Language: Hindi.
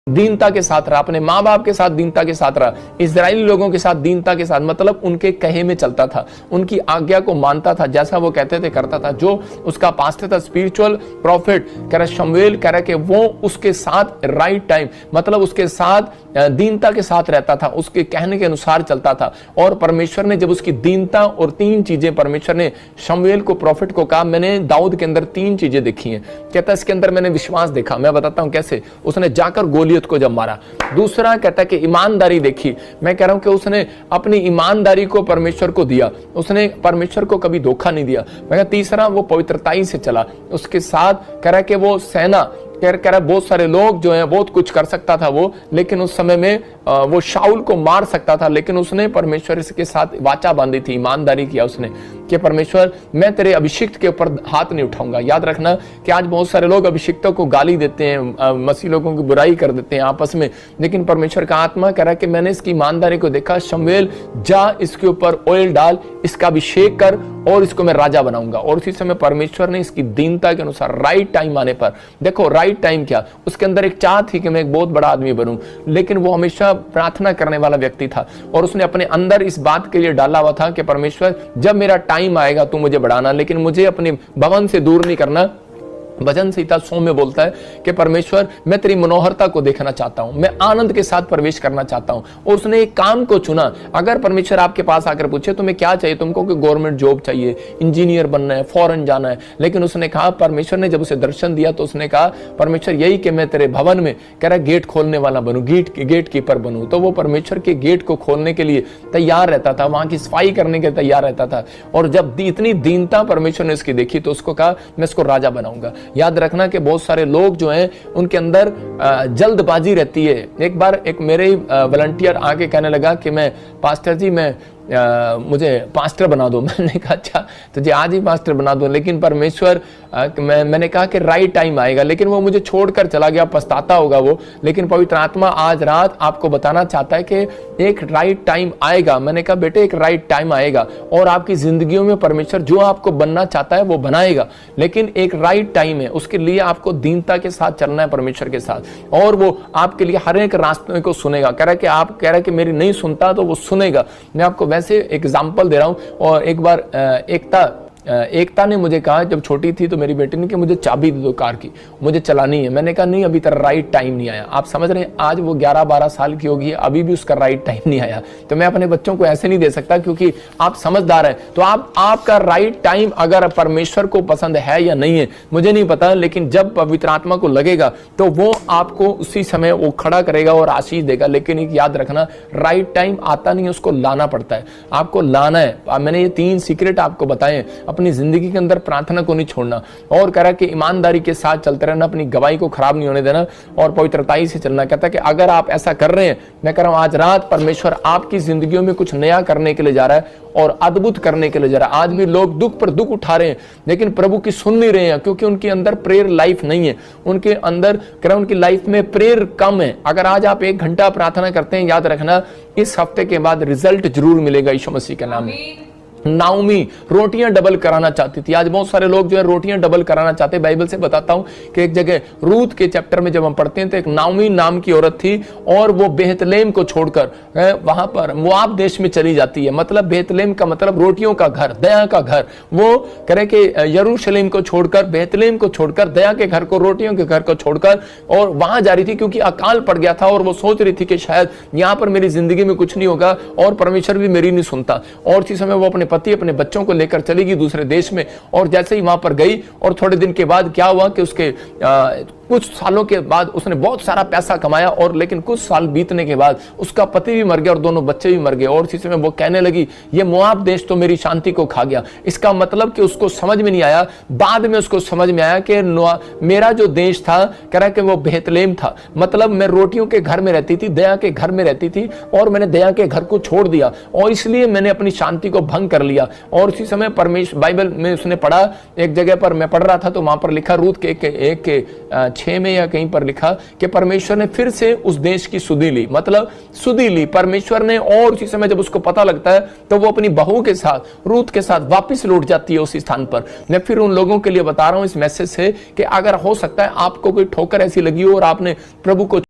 दीनता के साथ रहा, अपने माँ बाप के साथ दीनता के साथ रहा, इजरायली लोगों के साथ दीनता के साथ, मतलब उनके कहे में चलता था, उनकी आज्ञा को मानता था, जैसा वो कहते थे करता था। जो उसका पास्टर था, स्पिरिचुअल प्रॉफिट कह रहा शमूएल, कह रहा कि वो उसके साथ राइट टाइम, मतलब उसके साथ दीनता के साथ रहता था, उसके कहने के अनुसार चलता था। और परमेश्वर ने जब उसकी दीनता और तीन चीजें परमेश्वर ने शमूएल को, प्रॉफिट को कहा, मैंने दाऊद के अंदर तीन चीजें देखी हैं। कहता है इसके अंदर मैंने विश्वास देखा। मैं बताता हूं कैसे। उसने जाकर गोलियत को जब मारा। दूसरा कहता है कि ईमानदारी देखी। मैं कह रहा हूं कि उसने अपनी ईमानदारी को परमेश्वर को दिया, उसने परमेश्वर को कभी धोखा नहीं दिया। मैं तीसरा वो पवित्रताई से चला। उसके साथ कह रहा है कि वो सेना, कह रहा बहुत सारे लोग जो हैं बहुत कुछ कर सकता था वो, लेकिन उस समय में वो शाऊल को मार सकता था, लेकिन उसने परमेश्वर के साथ वाचा बांधी थी, ईमानदारी किया उसने कि परमेश्वर मैं तेरे अभिषिक्त के ऊपर हाथ नहीं उठाऊंगा। याद रखना कि आज बहुत सारे लोग अभिषिक्तों को गाली देते हैं, मसीह लोगों की बुराई कर देते हैं आपस में, लेकिन परमेश्वर का आत्मा कह रहा है कि मैंने इसकी ईमानदारी को देखा। शमूएल जा इसके ऊपर ऑयल डाल, इसका अभिषेक कर और इसको मैं राजा बनाऊंगा। और उसी समय परमेश्वर ने इसकी दीनता के अनुसार राइट टाइम आने पर, देखो राइट टाइम क्या, उसके अंदर एक चाह थी कि मैं एक बहुत बड़ा आदमी बनूं, लेकिन वो हमेशा प्रार्थना करने वाला व्यक्ति था और उसने अपने अंदर इस बात के लिए डाला हुआ था कि परमेश्वर जब मेरा टाइम आएगा तू मुझे बढ़ाना, लेकिन मुझे अपने भवन से दूर नहीं करना। भजन संहिता 100 में बोलता है कि परमेश्वर मैं तेरी मनोहरता को देखना चाहता हूं, मैं आनंद के साथ प्रवेश करना चाहता हूं। और उसने एक काम को चुना। अगर परमेश्वर आपके पास आकर पूछे तुम्हें क्या चाहिए, तुमको कि गवर्नमेंट जॉब चाहिए, इंजीनियर बनना है, फॉरेन जाना है, लेकिन उसने कहा, परमेश्वर ने जब उसे दर्शन दिया तो उसने कहा परमेश्वर यही कि मैं तेरे भवन में कह रहा गेट खोलने वाला बनूं, गेट कीपर बनूं। तो वो परमेश्वर के गेट को खोलने के लिए तैयार रहता था, वहां की सफाई करने के तैयार रहता था। और जब इतनी दीनता परमेश्वर ने इसकी देखी तो उसको कहा मैं इसको राजा बनाऊंगा। याद रखना कि बहुत सारे लोग जो हैं उनके अंदर जल्दबाजी रहती है। एक बार एक मेरे वॉलंटियर आके कहने लगा कि मैं पास्टर जी मैं मुझे पास्टर बना दो। मैंने कहा अच्छा तुझे आज ही पास्टर बना दो, लेकिन परमेश्वर मैंने कहा कि राइट टाइम आएगा, लेकिन वो मुझे छोड़कर चला गया, पछताता होगा वो। लेकिन पवित्र आत्मा आज रात आपको बताना चाहता है कि एक राइट टाइम आएगा। मैंने कहा बेटे एक राइट टाइम आएगा और आपकी जिंदगियों में परमेश्वर जो आपको बनना चाहता है वो बनाएगा, लेकिन एक राइट टाइम है। उसके लिए आपको दीनता के साथ चलना है परमेश्वर के साथ, और वो आपके लिए हर एक रास्ते को सुनेगा। कह रहा है कि आप कह रहा है कि मेरी नहीं सुनता तो वो सुनेगा। मैं आपको वैसे एग्जाम्पल दे रहा हूं। और एक बार एकता ने मुझे कहा जब छोटी थी तो मेरी बेटी ने कि मुझे चाबी दे दो कार की, मुझे चलानी है। मैंने कहा नहीं अभी तेरा राइट टाइम नहीं आया। आप समझ रहे हैं, आज वो 11-12 साल की होगी, अभी भी उसका राइट टाइम नहीं आया। तो मैं अपने बच्चों को ऐसे नहीं दे सकता क्योंकि आप समझदार हैं। तो आपका राइट टाइम अगर परमेश्वर को पसंद है या नहीं है मुझे नहीं पता, लेकिन जब पवित्र आत्मा को लगेगा तो वो आपको उसी समय वो खड़ा करेगा और आशीष देगा। लेकिन एक याद रखना राइट टाइम आता नहीं, उसको लाना पड़ता है, आपको लाना है। मैंने ये 3 सीक्रेट आपको बताए। अपनी जिंदगी के अंदर प्रार्थना को नहीं छोड़ना, और कह रहा कि ईमानदारी के साथ चलते रहना, अपनी गवाही को खराब नहीं होने देना, और पवित्रताई से चलना। कहता है कि अगर आप ऐसा कर रहे हैं, मैं कह रहा हूं आज रात परमेश्वर आपकी जिंदगियों में कुछ नया करने के लिए जा रहा है और अद्भुत करने के लिए जा रहा है। आज भी लोग दुख पर दुख उठा रहे हैं लेकिन प्रभु की सुन नहीं रहे हैं क्योंकि उनके अंदर प्रेयर लाइफ नहीं है, उनके अंदर कह रहा उनकी लाइफ में प्रेयर कम है। अगर आज आप 1 घंटा प्रार्थना करते हैं, याद रखना इस हफ्ते के बाद रिजल्ट जरूर मिलेगा यीशु मसीह के नाम में। नाओमी रोटियां डबल कराना चाहती थी। आज बहुत सारे लोग जो है रोटियां डबल कराना चाहते हैं। बाइबल से बताता हूं कि एक जगह रूत के चैप्टर में जब हम पढ़ते हैं तो एक नाओमी नाम की औरत थी और वो बेतलेहम को छोड़कर वहां पर मोआब देश में चली जाती है। मतलब बेतलेहम का मतलब रोटियों का घर, दया का घर। वो कह कि यरूशलेम को छोड़कर, बेतलेहम को छोड़कर, दया के घर को, रोटियों के घर को छोड़कर और वहां जा रही थी क्योंकि अकाल पड़ गया था और वो सोच रही थी कि शायद यहां पर मेरी जिंदगी में कुछ नहीं होगा और परमेश्वर भी मेरी नहीं सुनता। और इसी समय वो अपने पति अपने बच्चों को लेकर चली गई दूसरे देश में। और जैसे ही वहां पर गई और थोड़े दिन के बाद क्या हुआ कि उसके कुछ सालों के बाद उसने बहुत सारा पैसा कमाया, और लेकिन कुछ साल बीतने के बाद उसका पति भी मर गया और दोनों बच्चे भी मर गए। और इसी समय वो कहने लगी ये मोआब देश तो मेरी शांति को खा गया। इसका मतलब कि उसको समझ में नहीं आया, बाद में उसको समझ में आया कि मेरा जो देश था कह रहा कि वो बेतलेहम था। मतलब मैं रोटियों के घर में रहती थी, दया के घर में रहती थी, और मैंने दया के घर को छोड़ दिया और इसलिए मैंने अपनी शांति को भंग कर लिया। और उसी समय परमेश्वर बाइबल में उसने पढ़ा, एक जगह पर मैं पढ़ रहा था तो वहां पर लिखा रूत के 1:6 में या कहीं पर लिखा कि परमेश्वर ने फिर से उस देश की सुधि ली, मतलब सुधि ली परमेश्वर ने। और उसी समय जब उसको पता लगता है तो वो अपनी बहू के साथ, रूत के साथ वापस लौट जाती है उसी स्थान पर। मैं फिर उन लोगों के लिए बता रहा हूं इस मैसेज से कि अगर हो सकता है आपको कोई ठोकर ऐसी लगी हो और आपने प्रभु को